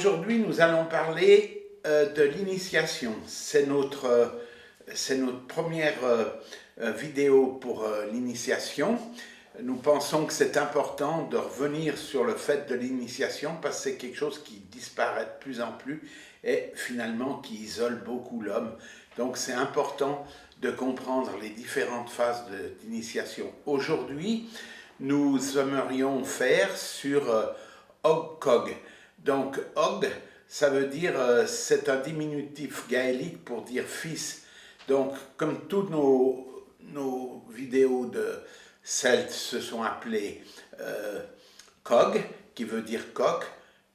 aujourd'hui, nous allons parler de l'initiation. C'est notre première vidéo pour l'initiation. Nous pensons que c'est important de revenir sur le fait de l'initiation parce que c'est quelque chose qui disparaît de plus en plus et finalement qui isole beaucoup l'homme. Donc c'est important de comprendre les différentes phases d'initiation. Aujourd'hui, nous aimerions faire sur Ogkog. Donc Og, ça veut dire, c'est un diminutif gaélique pour dire fils. Donc comme toutes nos vidéos de Celtes se sont appelées Cog, qui veut dire coq,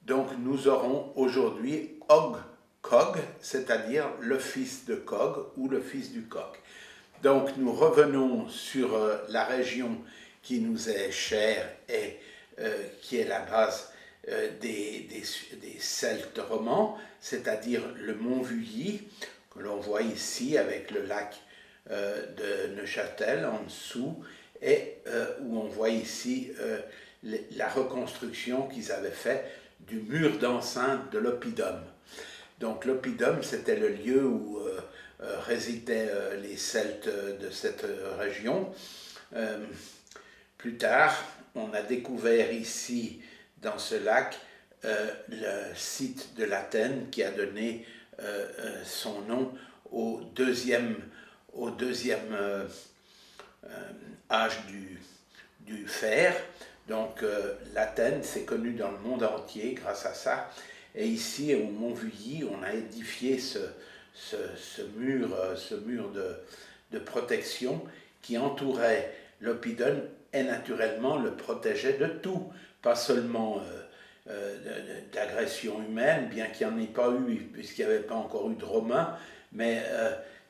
donc nous aurons aujourd'hui Ogkog, c'est-à-dire le fils de Cog ou le fils du coq. Donc nous revenons sur la région qui nous est chère et qui est la base des Celtes romans, c'est-à-dire le mont Vully, que l'on voit ici avec le lac de Neuchâtel en dessous, et où on voit ici la reconstruction qu'ils avaient faite du mur d'enceinte de l'oppidum. Donc l'oppidum, c'était le lieu où résidaient les Celtes de cette région. Plus tard, on a découvert ici, dans ce lac, le site de l'Athènes qui a donné son nom au deuxième âge du fer. Donc l'Athènes, c'est connu dans le monde entier grâce à ça. Et ici, au Mont Vully, on a édifié ce mur de protection qui entourait l'oppidum et naturellement le protégeait de tout, pas seulement d'agression humaine, bien qu'il n'y en ait pas eu, puisqu'il n'y avait pas encore eu de Romains, mais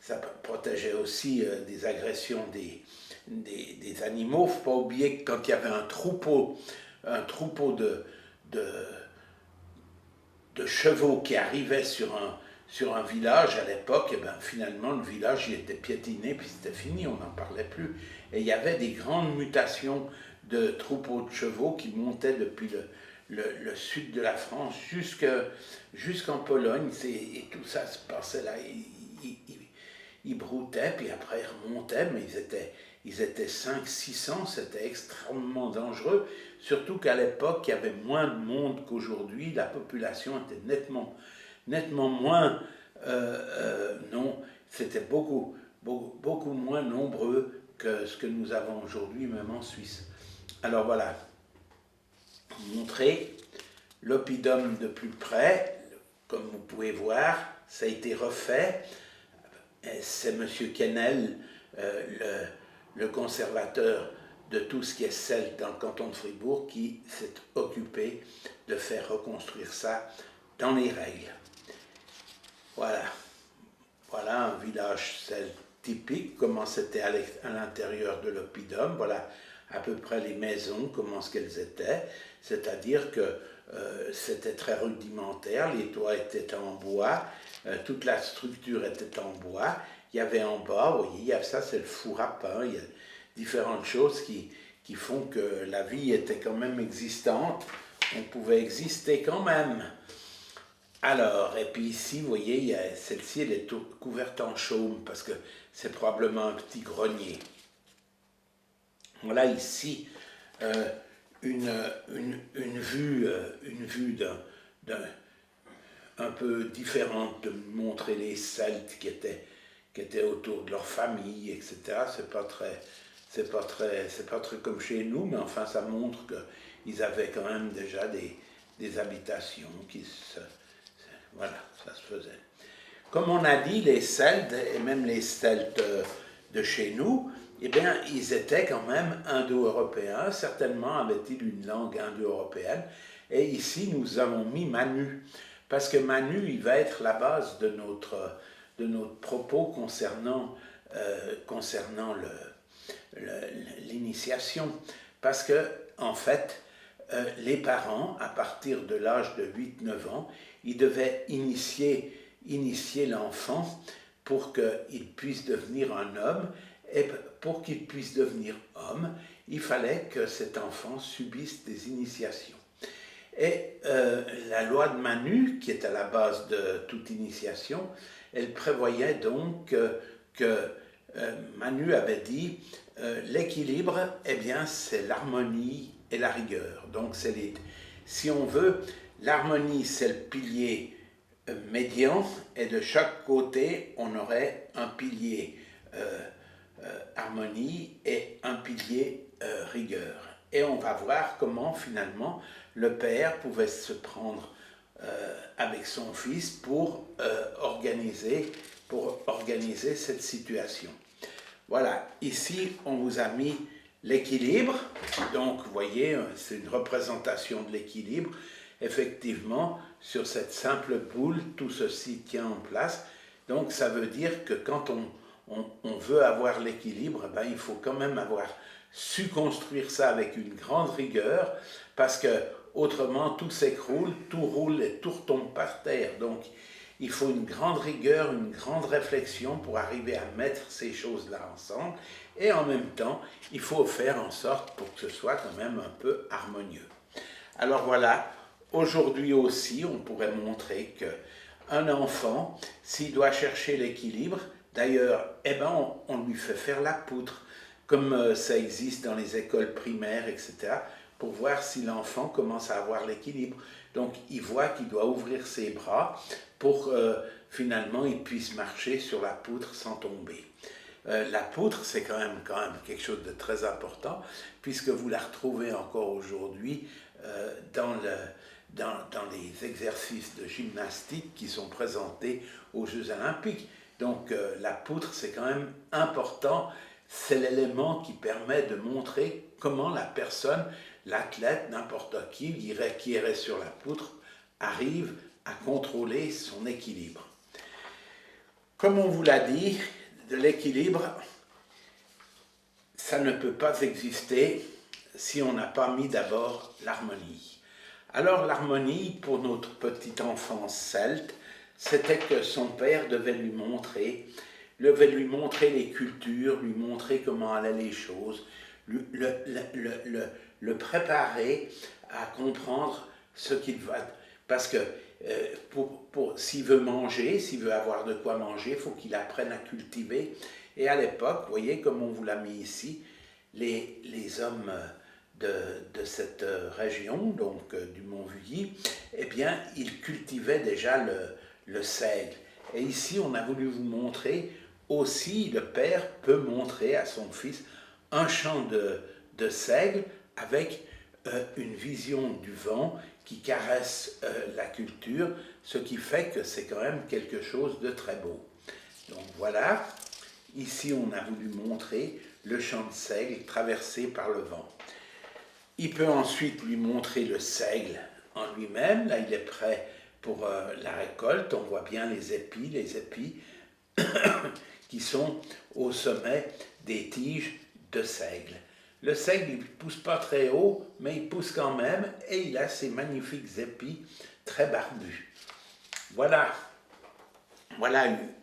ça protégeait aussi des agressions des animaux. Il ne faut pas oublier que quand il y avait un troupeau de chevaux qui arrivaient sur un village à l'époque, et ben finalement le village il était piétiné, puis c'était fini, on n'en parlait plus. Et il y avait des grandes mutations de troupeaux de chevaux qui montaient depuis le sud de la France jusqu'en Pologne, et tout ça se passait là. Ils broutaient, puis après ils remontaient, mais ils étaient 500-600, c'était extrêmement dangereux, surtout qu'à l'époque, il y avait moins de monde qu'aujourd'hui, la population était nettement moins, non, c'était beaucoup moins nombreux que ce que nous avons aujourd'hui, même en Suisse. Alors voilà, montrer l'oppidum de plus près, comme vous pouvez voir, ça a été refait. C'est M. Quesnel, le conservateur de tout ce qui est celte dans le canton de Fribourg, qui s'est occupé de faire reconstruire ça dans les règles. Voilà un village celte typique, comment c'était à l'intérieur de l'oppidum. Voilà à peu près les maisons, comment ce qu'elles étaient, c'est-à-dire que c'était très rudimentaire, les toits étaient en bois, toute la structure était en bois, il y avait en bas, vous voyez, ça c'est le four à pain, il y a différentes choses qui font que la vie était quand même existante, on pouvait exister quand même. Alors, et puis ici, vous voyez, celle-ci elle est couverte en chaume parce que c'est probablement un petit grenier. Voilà ici une vue un peu différente de montrer les Celtes qui étaient autour de leur famille, etc. C'est pas très comme chez nous, mais enfin ça montre qu'ils avaient quand même déjà des habitations voilà, ça se faisait. Comme on a dit, les Celtes, et même les Celtes de chez nous, eh bien, ils étaient quand même indo-européens, certainement avaient-ils une langue indo-européenne, et ici nous avons mis Manu, parce que Manu, il va être la base de notre propos concernant l'initiation, parce que, en fait, les parents, à partir de l'âge de 8-9 ans, ils devaient initier l'enfant pour qu'il puisse devenir un homme, et pour qu'il puisse devenir homme, il fallait que cet enfant subisse des initiations. Et la loi de Manu, qui est à la base de toute initiation, elle prévoyait donc que Manu avait dit l'équilibre, eh bien, c'est l'harmonie et la rigueur. Donc, si on veut, l'harmonie, c'est le pilier médian, et de chaque côté, on aurait un pilier harmonie et un pilier rigueur. Et on va voir comment, finalement, le père pouvait se prendre avec son fils pour organiser cette situation. Voilà, ici on vous a mis l'équilibre, donc vous voyez, c'est une représentation de l'équilibre. Effectivement, sur cette simple boule, tout ceci tient en place. Donc ça veut dire que quand on veut avoir l'équilibre, ben, il faut quand même avoir su construire ça avec une grande rigueur, parce que autrement tout s'écroule, tout roule et tout retombe par terre. Donc il faut une grande rigueur, une grande réflexion pour arriver à mettre ces choses-là ensemble. Et en même temps, il faut faire en sorte pour que ce soit quand même un peu harmonieux. Alors voilà, aujourd'hui aussi, on pourrait montrer qu'un enfant, s'il doit chercher l'équilibre, d'ailleurs, eh ben, on lui fait faire la poutre, comme ça existe dans les écoles primaires, etc., pour voir si l'enfant commence à avoir l'équilibre. Donc, il voit qu'il doit ouvrir ses bras pour finalement il puisse marcher sur la poutre sans tomber. La poutre, c'est quand même quelque chose de très important, puisque vous la retrouvez encore aujourd'hui dans les exercices de gymnastique qui sont présentés aux Jeux Olympiques. Donc la poutre, c'est quand même important, c'est l'élément qui permet de montrer comment la personne, l'athlète, n'importe qui irait sur la poutre, arrive à contrôler son équilibre. Comme on vous l'a dit, de l'équilibre, ça ne peut pas exister si on n'a pas mis d'abord l'harmonie. Alors l'harmonie, pour notre petite enfance celte, c'était que son père devait lui montrer les cultures, lui montrer comment allaient les choses, le préparer à comprendre ce qu'il va. Parce que s'il veut manger, s'il veut avoir de quoi manger, il faut qu'il apprenne à cultiver. Et à l'époque, vous voyez, comme on vous l'a mis ici, les hommes de cette région, donc du Mont-Vully, eh bien, ils cultivaient déjà le seigle. Et ici, on a voulu vous montrer aussi, le père peut montrer à son fils un champ de seigle avec une vision du vent qui caresse la culture, ce qui fait que c'est quand même quelque chose de très beau. Donc voilà, ici on a voulu montrer le champ de seigle traversé par le vent. Il peut ensuite lui montrer le seigle en lui-même, là il est prêt pour la récolte, on voit bien les épis qui sont au sommet des tiges de seigle. Le seigle, il ne pousse pas très haut, mais il pousse quand même, et il a ces magnifiques épis très barbus. Voilà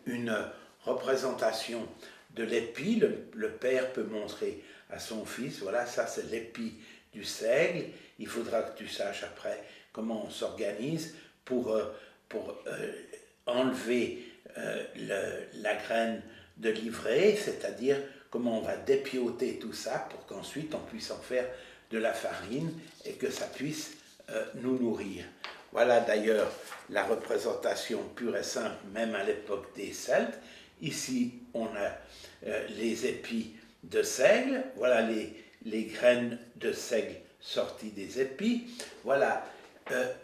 une représentation de l'épi. Le père peut montrer à son fils, voilà, ça c'est l'épi du seigle. Il faudra que tu saches après comment on s'organise pour enlever la graine de l'ivraie, c'est-à-dire comment on va dépioter tout ça pour qu'ensuite on puisse en faire de la farine et que ça puisse nous nourrir. Voilà d'ailleurs la représentation pure et simple, même à l'époque des Celtes. Ici, on a les épis de seigle, voilà les graines de seigle sorties des épis, voilà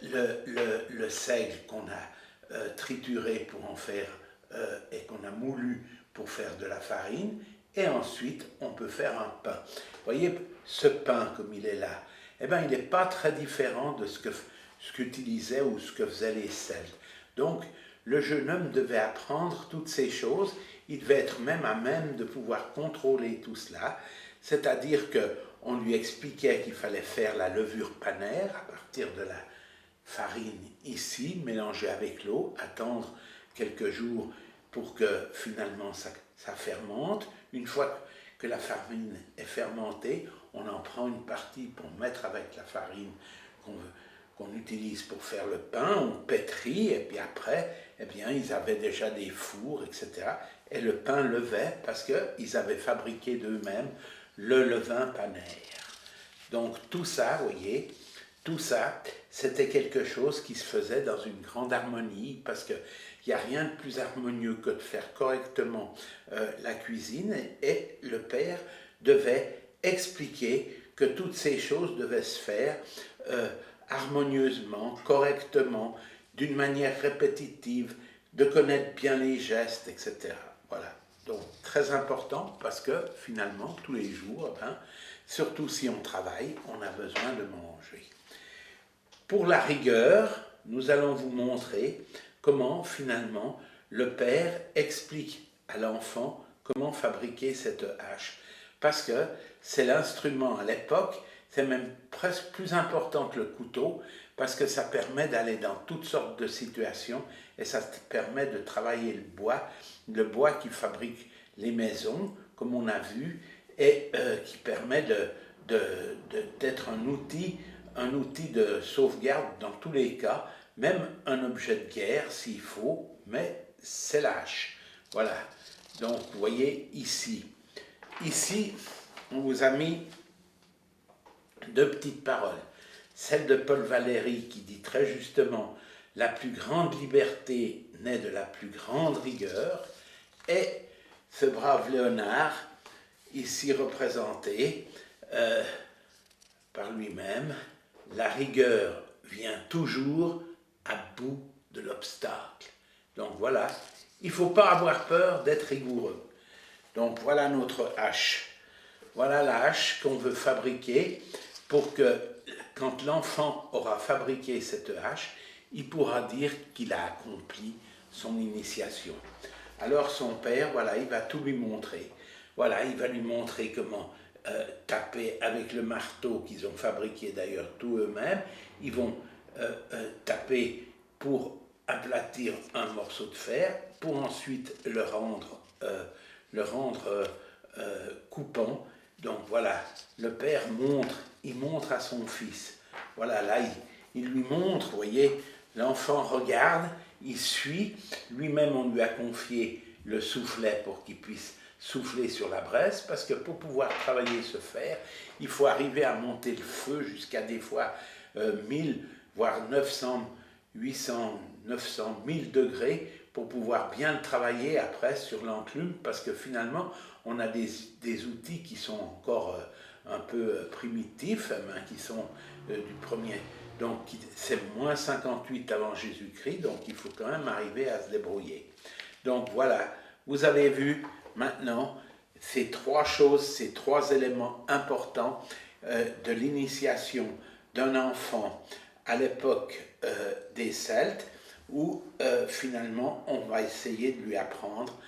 le seigle qu'on a trituré pour en faire et qu'on a moulu pour faire de la farine, et ensuite on peut faire un pain. Vous voyez, ce pain comme il est là, eh bien il n'est pas très différent de ce qu'utilisaient ou ce que faisaient les Celtes. Donc le jeune homme devait apprendre toutes ces choses, il devait être même à même de pouvoir contrôler tout cela, c'est-à-dire qu'on lui expliquait qu'il fallait faire la levure panaire à partir de la farine ici, mélangée avec l'eau, attendre quelques jours pour que finalement ça fermente. Une fois que la farine est fermentée, on en prend une partie pour mettre avec la farine qu'on utilise pour faire le pain, on pétrit, et puis après, eh bien, ils avaient déjà des fours, etc. Et le pain levait parce qu'ils avaient fabriqué d'eux-mêmes le levain panaire. Donc tout ça, vous voyez, tout ça, c'était quelque chose qui se faisait dans une grande harmonie, parce qu'il n'y a rien de plus harmonieux que de faire correctement la cuisine, et le père devait expliquer que toutes ces choses devaient se faire harmonieusement, correctement, d'une manière répétitive, de connaître bien les gestes, etc. Voilà, donc très important, parce que finalement, tous les jours, surtout si on travaille, on a besoin de manger. Pour la rigueur, nous allons vous montrer comment finalement le père explique à l'enfant comment fabriquer cette hache. Parce que c'est l'instrument à l'époque, c'est même presque plus important que le couteau, parce que ça permet d'aller dans toutes sortes de situations et ça permet de travailler le bois qui fabrique les maisons, comme on a vu, et qui permet d'être un outil de sauvegarde dans tous les cas, même un objet de guerre s'il faut, mais c'est la hache. Voilà, donc vous voyez ici, on vous a mis deux petites paroles. Celle de Paul Valéry qui dit très justement « La plus grande liberté naît de la plus grande rigueur » et ce brave Léonard, ici représenté par lui-même, « La rigueur vient toujours à bout de l'obstacle ». Donc voilà, il ne faut pas avoir peur d'être rigoureux. Donc voilà notre hache. Voilà la hache qu'on veut fabriquer pour que quand l'enfant aura fabriqué cette hache, il pourra dire qu'il a accompli son initiation. Alors son père, voilà, il va tout lui montrer. Voilà, il va lui montrer comment taper avec le marteau qu'ils ont fabriqué d'ailleurs tout eux-mêmes. Ils vont taper pour aplatir un morceau de fer, pour ensuite le rendre coupant. Donc voilà, le père il montre à son fils. Voilà, là, il lui montre, vous voyez, l'enfant regarde, il suit. Lui-même, on lui a confié le soufflet pour qu'il puisse souffler sur la braise, parce que pour pouvoir travailler ce fer, il faut arriver à monter le feu jusqu'à des fois 1000, voire 900, 800, 900, 1000 degrés pour pouvoir bien travailler après sur l'enclume, parce que finalement, on a des outils qui sont encore un peu primitifs, qui sont du premier. Donc, c'est moins 58 avant Jésus-Christ, donc il faut quand même arriver à se débrouiller. Donc voilà, vous avez vu maintenant ces trois choses, ces trois éléments importants de l'initiation d'un enfant à l'époque des Celtes, où finalement on va essayer de lui apprendre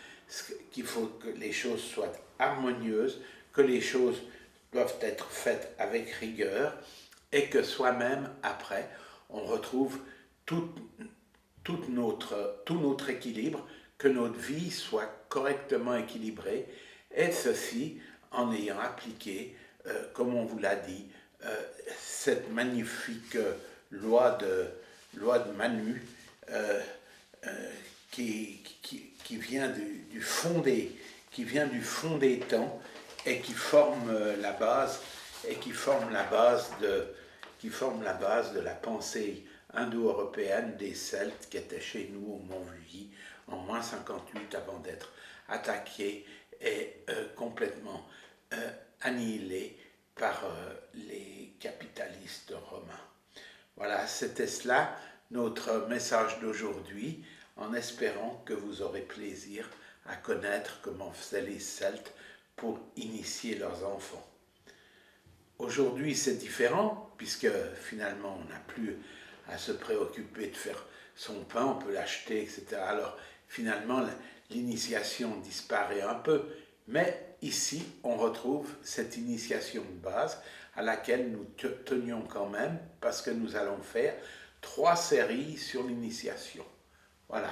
qu'il faut que les choses soient harmonieuses, que les choses doivent être faites avec rigueur, et que soi-même, après, on retrouve tout notre équilibre, que notre vie soit correctement équilibrée, et ceci en ayant appliqué, comme on vous l'a dit, cette magnifique loi de Manu, qui vient du fond des temps, et qui forme la base de la pensée indo-européenne des Celtes qui étaient chez nous au Mont-Vully en moins 58 avant d'être attaqués et complètement annihilés par les capitalistes romains. Voilà, c'était cela notre message d'aujourd'hui, en espérant que vous aurez plaisir à connaître comment faisaient les Celtes pour initier leurs enfants. Aujourd'hui, c'est différent, puisque finalement, on n'a plus à se préoccuper de faire son pain, on peut l'acheter, etc. Alors, finalement, l'initiation disparaît un peu, mais ici, on retrouve cette initiation de base à laquelle nous tenions quand même, parce que nous allons faire 3 séries sur l'initiation. Voilà.